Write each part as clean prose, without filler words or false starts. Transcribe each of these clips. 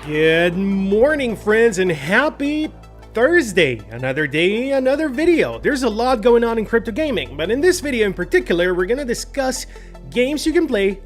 Good morning, friends, and happy Thursday. Another day, another video. There's a lot going on in crypto gaming, but in this video in particular, we're gonna discuss games you can play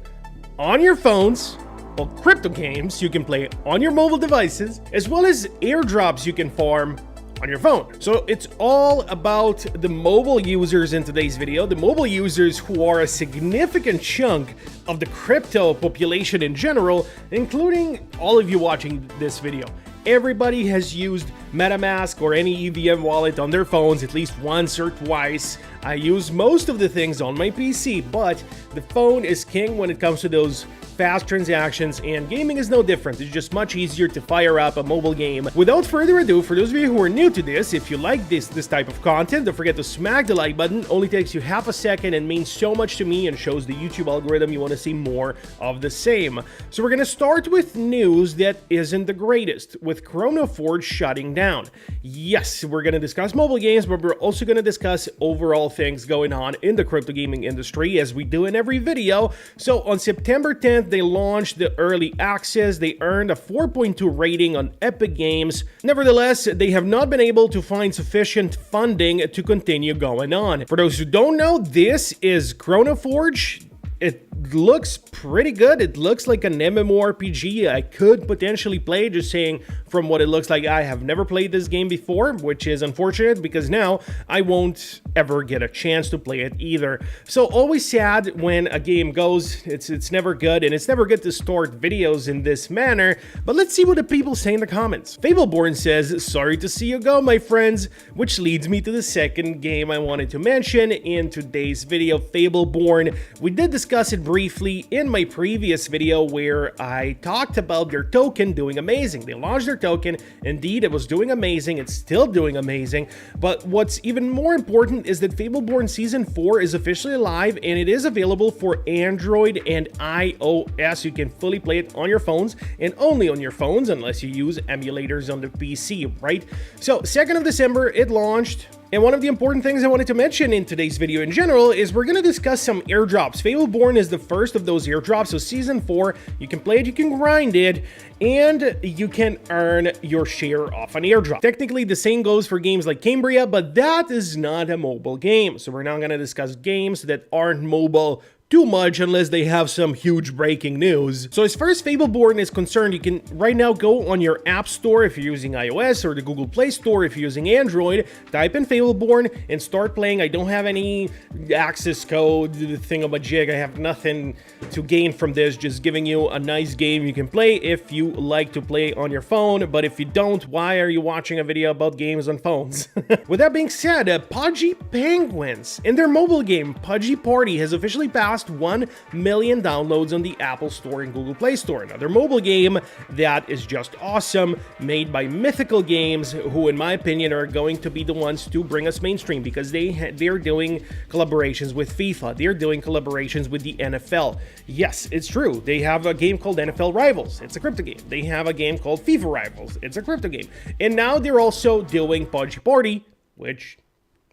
on your phones, or crypto games you can play on your mobile devices, as well as airdrops you can farm on your phone. So it's all about the mobile users in today's video, the mobile users who are a significant chunk of the crypto population in general, including all of you watching this video. Everybody has used MetaMask or any EVM wallet on their phones at least once or twice. I use most of the things on my PC, but the phone is king when it comes to those fast transactions, and gaming is no different. It's just much easier to fire up a mobile game. Without further ado, for those of you who are new to this, if you like this type of content, don't forget to smack the like button. Only takes you half a second and means so much to me and shows the YouTube algorithm you want to see more of the same. So we're gonna start with news that isn't the greatest, with ChronoForge shutting down. Yes, we're gonna discuss mobile games, but we're also gonna discuss overall things going on in the crypto gaming industry, as we do in every video. So on September 10th, they launched the early access. They earned a 4.2 rating on Epic Games. Nevertheless, they have not been able to find sufficient funding to continue going on. For those who don't know, this is ChronoForge. It looks pretty good. It looks like an MMORPG I could potentially play, just saying from what it looks like. I have never played this game before, which is unfortunate because now I won't ever get a chance to play it either. So always sad when a game goes, it's never good, and it's never good to start videos in this manner. But let's see what the people say in the comments. Fableborne says, "Sorry to see you go, my friends," which leads me to the second game I wanted to mention in today's video, Fableborne. We did discuss it briefly in my previous video where I talked about their token doing amazing. They launched their token. Indeed, it was doing amazing. It's still doing amazing. But what's even more important is that Fableborne Season 4 is officially live, and it is available for Android and iOS. You can fully play it on your phones, and only on your phones unless you use emulators on the PC, right? So 2nd of December, it launched. And one of the important things I wanted to mention in today's video in general is we're going to discuss some airdrops. Fableborne is the first of those airdrops, so Season 4, you can play it, you can grind it, and you can earn your share off an airdrop. Technically, the same goes for games like Cambria, but that is not a mobile game. So we're not going to discuss games that aren't mobile too much unless they have some huge breaking news. So as far as Fableborne is concerned, you can right now go on your app store if you're using iOS, or the Google Play Store if you're using Android, type in Fableborne and start playing. I don't have any access code, the thingamajig. I have nothing to gain from this, just giving you a nice game you can play if you like to play on your phone. But if you don't, why are you watching a video about games on phones? With that being said, Pudgy Penguins in their mobile game Pudgy Party has officially passed 1 million downloads on the Apple Store and Google Play Store. Another mobile game that is just awesome, made by Mythical Games, who in my opinion are going to be the ones to bring us mainstream, because they're doing collaborations with FIFA, they're doing collaborations with the NFL. Yes, it's true, they have a game called NFL Rivals, it's a crypto game. They have a game called FIFA Rivals, it's a crypto game. And now they're also doing Pudgy Party, which,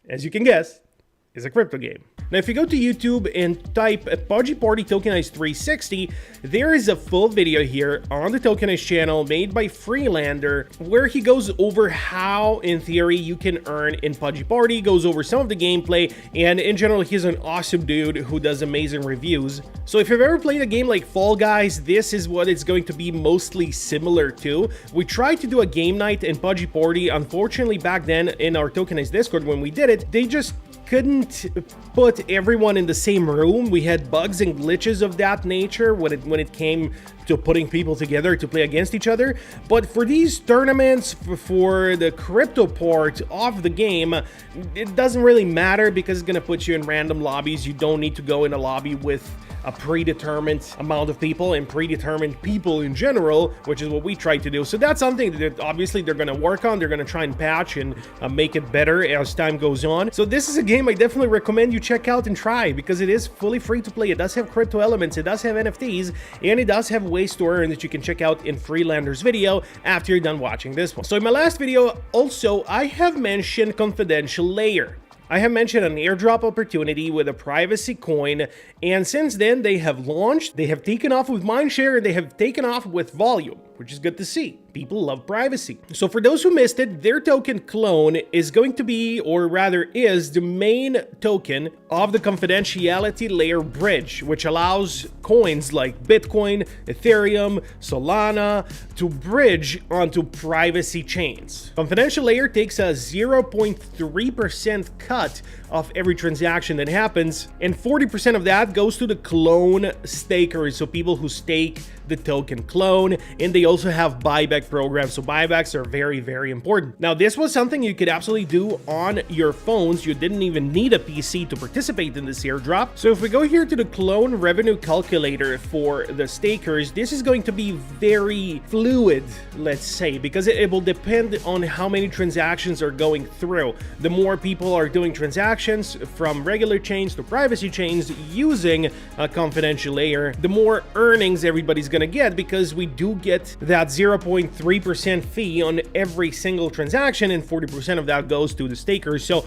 as you can guess, is a crypto game. Now, if you go to YouTube and type Pudgy Party Tokenized 360, there is a full video here on the Tokenized channel made by Freelander, where he goes over how, in theory, you can earn in Pudgy Party, goes over some of the gameplay, and in general, he's an awesome dude who does amazing reviews. So if you've ever played a game like Fall Guys, this is what it's going to be mostly similar to. We tried to do a game night in Pudgy Party. Unfortunately, back then in our Tokenized Discord, when we did it, they just couldn't put everyone in the same room. We had bugs and glitches of that nature when it came to putting people together to play against each other. But for these tournaments, for the crypto part of the game, it doesn't really matter because it's gonna put you in random lobbies. You don't need to go in a lobby with a predetermined amount of people and predetermined people in general, which is what we try to do. So that's something that obviously they're going to work on. They're going to try and patch and make it better as time goes on. So this is a game I definitely recommend you check out and try, because it is fully free to play. It does have crypto elements, it does have NFTs, and it does have ways to earn that you can check out in Freelander's video after you're done watching this one. So in my last video also, I have mentioned Confidential Layer. I have mentioned an airdrop opportunity with a privacy coin, and since then they have launched, they have taken off with mindshare, and they have taken off with volume. which is good to see. People love privacy. So for those who missed it, their token clone is going to be, or rather is, the main token of the confidentiality layer bridge, which allows coins like Bitcoin, Ethereum, Solana to bridge onto privacy chains. Confidential layer takes a 0.3% cut of every transaction that happens, and 40% of that goes to the clone stakers, so people who stake the token clone, and they also have buyback programs, so buybacks are very, very important. Now, this was something you could absolutely do on your phones. You didn't even need a PC to participate in this airdrop. So if we go here to the clone revenue calculator for the stakers, this is going to be very fluid, let's say, because it will depend on how many transactions are going through. The more people are doing transactions from regular chains to privacy chains using a confidential layer, the more earnings everybody's going to get, because we do get that 0.3% fee on every single transaction, and 40% of that goes to the stakers. So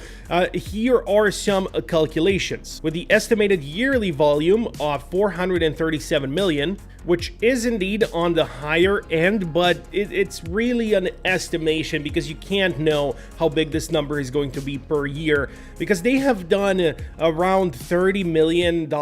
here are some calculations. With the estimated yearly volume of 437 million, which is indeed on the higher end, but it's really an estimation because you can't know how big this number is going to be per year, because they have done around $30 million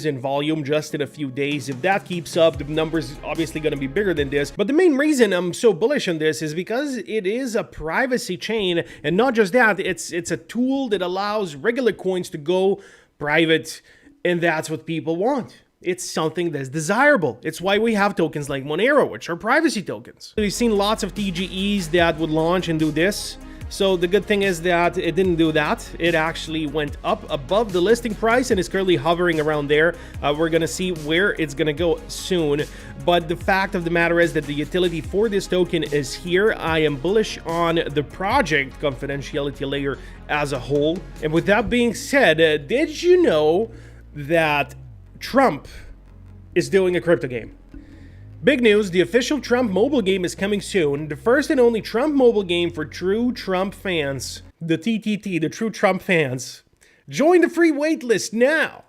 in volume just in a few days. If that keeps up, the number's obviously going to be bigger than this. But the main reason I'm so bullish on this is because it is a privacy chain, and not just that, it's a tool that allows regular coins to go private, and that's what people want. It's something that's desirable. It's why we have tokens like Monero, which are privacy tokens. We've seen lots of TGEs that would launch and do this. So the good thing is that it didn't do that. It actually went up above the listing price and is currently hovering around there. We're going to see where it's going to go soon. But the fact of the matter is that the utility for this token is here. I am bullish on the project confidentiality layer as a whole. And with that being said, did you know that Trump is doing a crypto game? Big news, the official Trump mobile game is coming soon. The first and only Trump mobile game for true Trump fans. The TTT, the true Trump fans. Join the free waitlist now.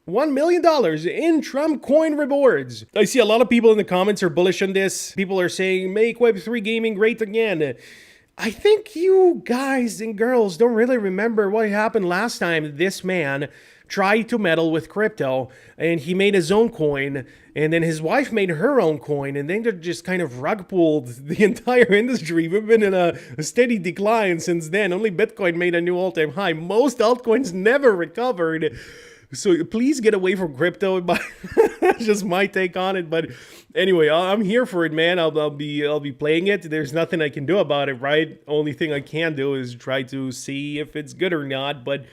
$1 million in Trump coin rewards. I see a lot of people in the comments are bullish on this. People are saying, make Web3 gaming great again. I think you guys and girls don't really remember what happened last time this man tried to meddle with crypto, and he made his own coin, and then his wife made her own coin, and then they just kind of rug pulled the entire industry. We've been in a steady decline since then. Only Bitcoin made a new all-time high. Most altcoins never recovered. So please get away from crypto. That's just my take on it. But anyway, I'm here for it, man. I'll be playing it. There's nothing I can do about it, right? Only thing I can do is try to see if it's good or not. But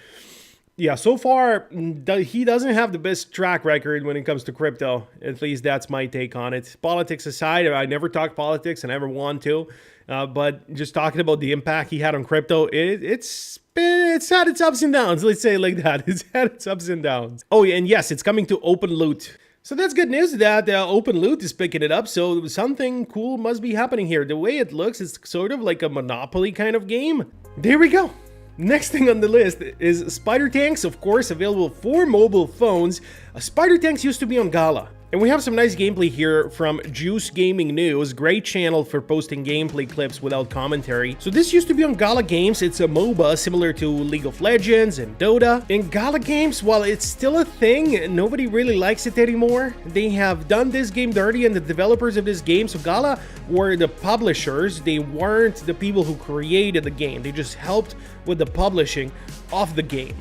yeah, so far, he doesn't have the best track record when it comes to crypto. At least that's my take on it. Politics aside, I never talk politics and I never want to. But just talking about the impact he had on crypto, it's had its ups and downs. Let's say it like that. It's had its ups and downs. Oh, and yes, it's coming to Open Loot. So that's good news that Open Loot is picking it up. So something cool must be happening here. The way it looks, it's sort of like a Monopoly kind of game. There we go. Next thing on the list is Spider Tanks, of course, available for mobile phones. Spider Tanks used to be on Gala. And we have some nice gameplay here from Juice Gaming News. Great channel for posting gameplay clips without commentary. So this used to be on Gala Games. It's a MOBA similar to League of Legends and Dota. In Gala Games, while it's still a thing, nobody really likes it anymore. They have done this game dirty, and the developers of this game, so Gala were the publishers. They weren't the people who created the game. They just helped with the publishing of the game.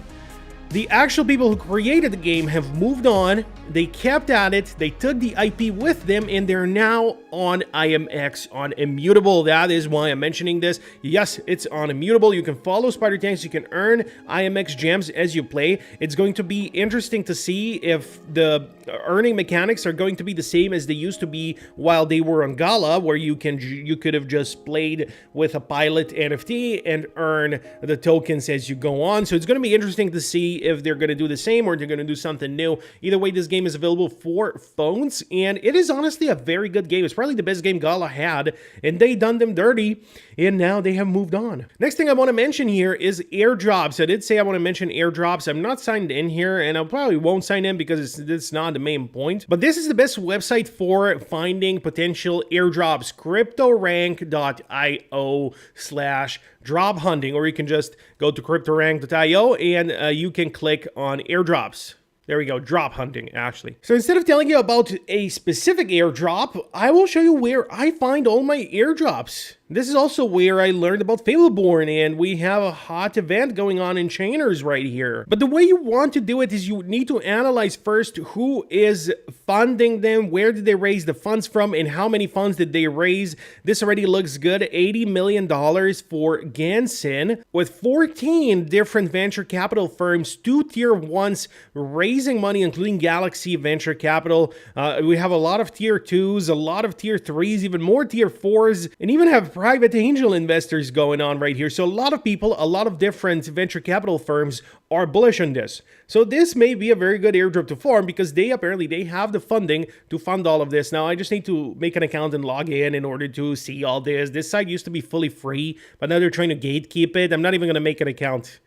The actual people who created the game have moved on. They kept at it. They took the IP with them, and they're now on IMX, on Immutable. That is why I'm mentioning this. Yes, it's on Immutable. You can follow Spider Tanks. You can earn IMX gems as you play. It's going to be interesting to see if the earning mechanics are going to be the same as they used to be while they were on Gala, where you could have just played with a pilot NFT and earn the tokens as you go on. So it's going to be interesting to see if they're going to do the same or they're going to do something new. Either way, this game is available for phones, and it is honestly a very good game. It's probably the best game Gala had, and they done them dirty, and now they have moved on. Next thing I want to mention here is Airdrops. I did say I want to mention Airdrops. I'm not signed in here, and I probably won't sign in because it's not the main point. But this is the best website for finding potential airdrops. CryptoRank.io/drop hunting, or you can just go to CryptoRank.io and you can click on airdrops. There we go, drop hunting, actually. So instead of telling you about a specific airdrop, I will show you where I find all my airdrops. This is also where I learned about Fableborne, and we have a hot event going on in Chainers right here. But the way you want to do it is you need to analyze first who is funding them, where did they raise the funds from, and how many funds did they raise. This already looks good. $80 million for Gansen, with 14 different venture capital firms, 2 tier 1s raising money, including Galaxy Venture Capital. We have a lot of tier 2s, a lot of tier 3s, even more tier 4s, and even have private angel investors going on right here. So a lot of people, a lot of different venture capital firms are bullish on this. So this may be a very good airdrop to farm because they have the funding to fund all of this. Now I just need to make an account and log in order to see all this. This site used to be fully free, but now they're trying to gatekeep it. I'm not even going to make an account.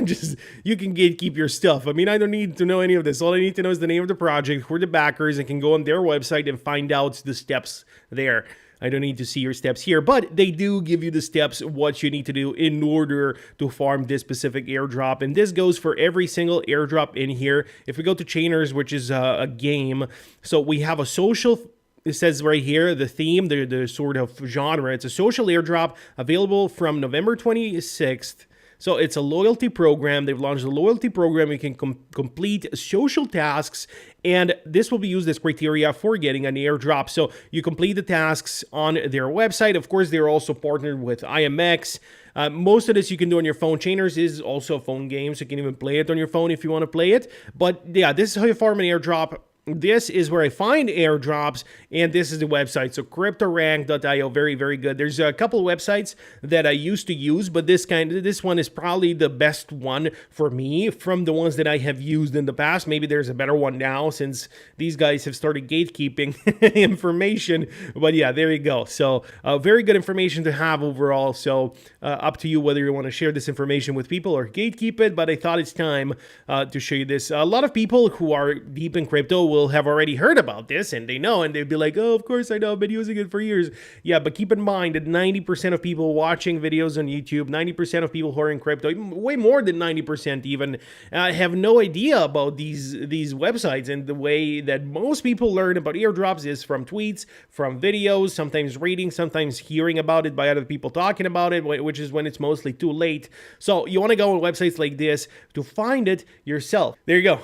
Just, you can gatekeep your stuff. I mean, I don't need to know any of this. All I need to know is the name of the project, who are the backers, and can go on their website and find out the steps there. I don't need to see your steps here, but they do give you the steps, what you need to do in order to farm this specific airdrop. And this goes for every single airdrop in here. If we go to Chainers, which is a game, so we have a social. It says right here, the theme, the sort of genre. It's a social airdrop available from November 26th. So it's a loyalty program. They've launched a loyalty program. You can complete social tasks, and this will be used as criteria for getting an airdrop. So you complete the tasks on their website. Of course, they're also partnered with IMX. Most of this you can do on your phone. Chainers is also a phone game, so you can even play it on your phone if you want to play it. But yeah, this is how you farm an airdrop. This is where I find airdrops, and this is the website. So CryptoRank.io, very, very good. There's a couple of websites that I used to use, but this one is probably the best one for me from the ones that I have used in the past. Maybe there's a better one now since these guys have started gatekeeping information. But yeah, there you go. So very good information to have overall. So up to you whether you want to share this information with people or gatekeep it. But I thought it's time to show you this. A lot of people who are deep in crypto will have already heard about this, and they know, and they'd be like, oh, of course I know, I've been using it for years. Yeah, but keep in mind that 90% of people watching videos on YouTube, 90% of people who are in crypto, way more than 90% even, have no idea about these websites. And the way that most people learn about airdrops is from tweets, from videos, sometimes reading, sometimes hearing about it by other people talking about it, which is when it's mostly too late. So you want to go on websites like this to find it yourself. There you go.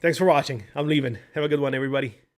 Thanks for watching. I'm leaving. Have a good one, everybody.